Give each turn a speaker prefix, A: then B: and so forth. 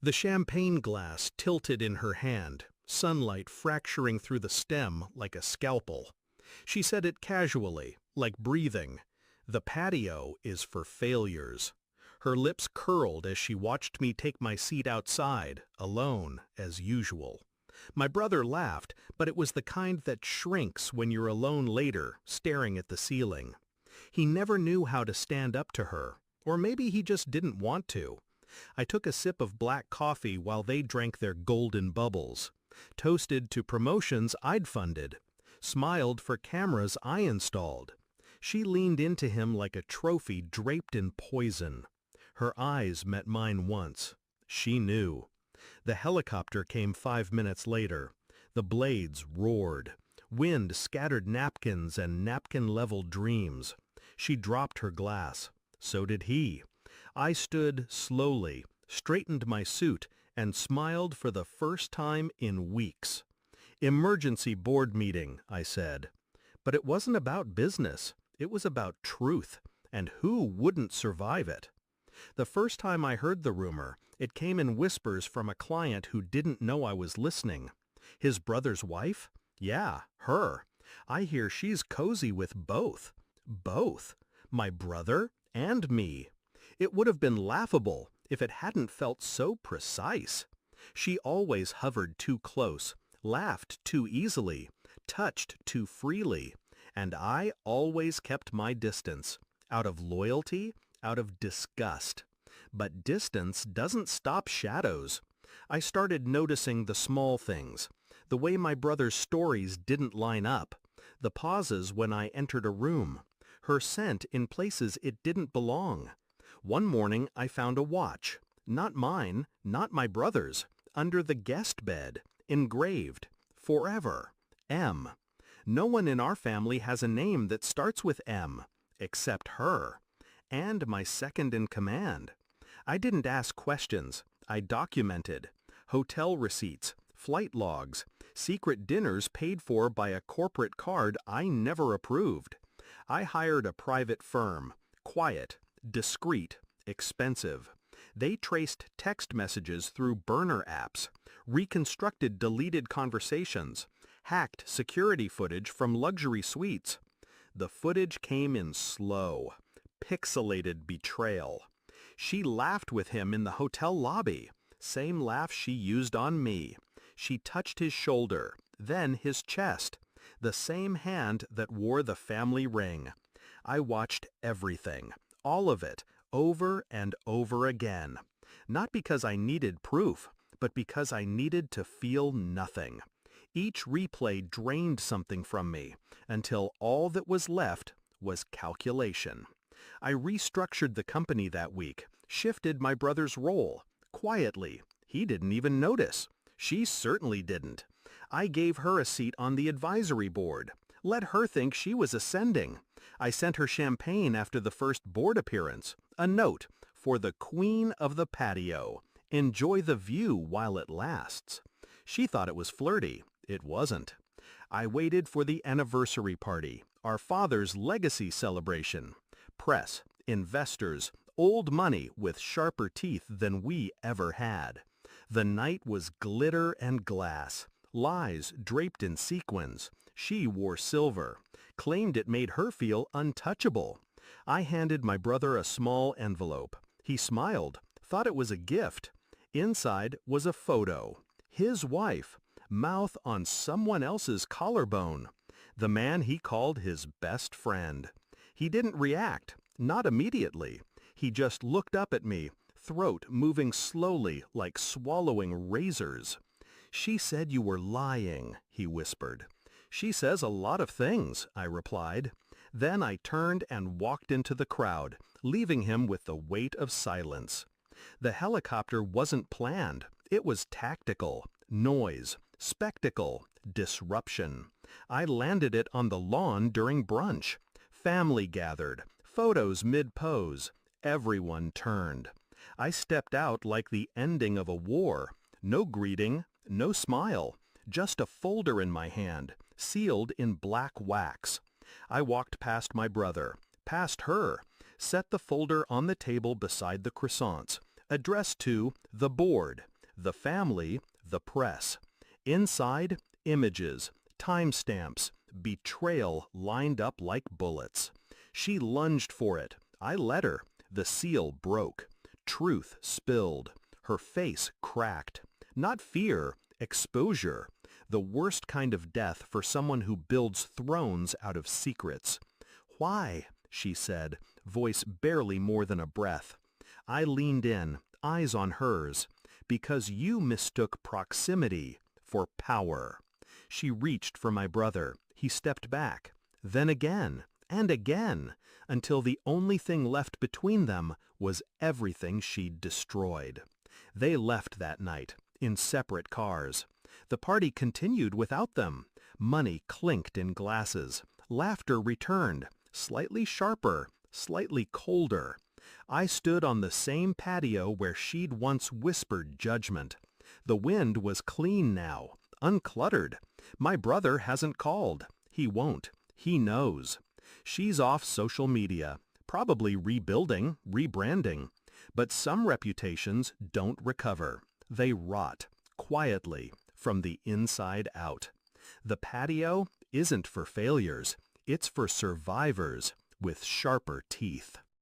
A: The champagne glass tilted in her hand, sunlight fracturing through the stem like a scalpel. She said it casually, like breathing. The patio is for failures. Her lips curled as she watched me take my seat outside, alone, as usual. My brother laughed, but it was the kind that shrinks when you're alone later, staring at the ceiling. He never knew how to stand up to her, or maybe he just didn't want to. I took a sip of black coffee while they drank their golden bubbles, toasted to promotions I'd funded, smiled for cameras I installed. She leaned into him like a trophy draped in poison. Her eyes met mine once. She knew. The helicopter came 5 minutes later. The blades roared. Wind scattered napkins and napkin-level dreams. She dropped her glass. So did he. I stood slowly, straightened my suit, and smiled for the first time in weeks. "Emergency board meeting," I said. But it wasn't about business. It was about truth, and who wouldn't survive it? The first time I heard the rumor, it came in whispers from a client who didn't know I was listening. His brother's wife? Yeah, her. I hear she's cozy with both. Both. My brother and me. It would have been laughable if it hadn't felt so precise. She always hovered too close, laughed too easily, touched too freely, and I always kept my distance, out of loyalty, out of disgust. But distance doesn't stop shadows. I started noticing the small things, the way my brother's stories didn't line up, the pauses when I entered a room, her scent in places it didn't belong. One morning I found a watch, not mine, not my brother's, under the guest bed, engraved, forever, M. No one in our family has a name that starts with M, except her, and my second in command. I didn't ask questions. I documented. Hotel receipts, flight logs, secret dinners paid for by a corporate card I never approved. I hired a private firm, quiet, discreet, expensive. They traced text messages through burner apps, reconstructed deleted conversations, hacked security footage from luxury suites. The footage came in slow, pixelated betrayal. She laughed with him in the hotel lobby, same laugh she used on me. She touched his shoulder, then his chest, the same hand that wore the family ring. I watched everything, all of it, over and over again. Not because I needed proof, but because I needed to feel nothing. Each replay drained something from me, until all that was left was calculation. I restructured the company that week, shifted my brother's role. Quietly. He didn't even notice. She certainly didn't. I gave her a seat on the advisory board. Let her think she was ascending. I sent her champagne after the first board appearance. A note, for the queen of the patio. Enjoy the view while it lasts. She thought it was flirty. It wasn't. I waited for the anniversary party, our father's legacy celebration. Press, investors, old money with sharper teeth than we ever had. The night was glitter and glass, lies draped in sequins. She wore silver, claimed it made her feel untouchable. I handed my brother a small envelope. He smiled, thought it was a gift. Inside was a photo. His wife, mouth on someone else's collarbone. The man he called his best friend. He didn't react, not immediately. He just looked up at me, throat moving slowly like swallowing razors. "She said you were lying," he whispered. "She says a lot of things," I replied. Then I turned and walked into the crowd, leaving him with the weight of silence. The helicopter wasn't planned. It was tactical. Noise, spectacle, disruption. I landed it on the lawn during brunch. Family gathered, photos mid-pose. Everyone turned. I stepped out like the ending of a war. No greeting, no smile, just a folder in my hand, sealed in black wax. I walked past my brother, past her, set the folder on the table beside the croissants, addressed to the board, The family, the press. Inside, images, timestamps, betrayal lined up like bullets. She lunged for it. I let her. The seal broke. Truth spilled. Her face cracked. Not fear, exposure. The worst kind of death for someone who builds thrones out of secrets. "Why?" she said, voice barely more than a breath. I leaned in, eyes on hers. "Because you mistook proximity for power." She reached for my brother. He stepped back. Then again, and again, until the only thing left between them was everything she'd destroyed. They left that night, in separate cars. The party continued without them. Money clinked in glasses. Laughter returned, slightly sharper, slightly colder. I stood on the same patio where she'd once whispered judgment. The wind was clean now, uncluttered. My brother hasn't called. He won't. He knows. She's off social media, probably rebuilding, rebranding. But some reputations don't recover. They rot, quietly, from the inside out. The patio isn't for failures. It's for survivors with sharper teeth.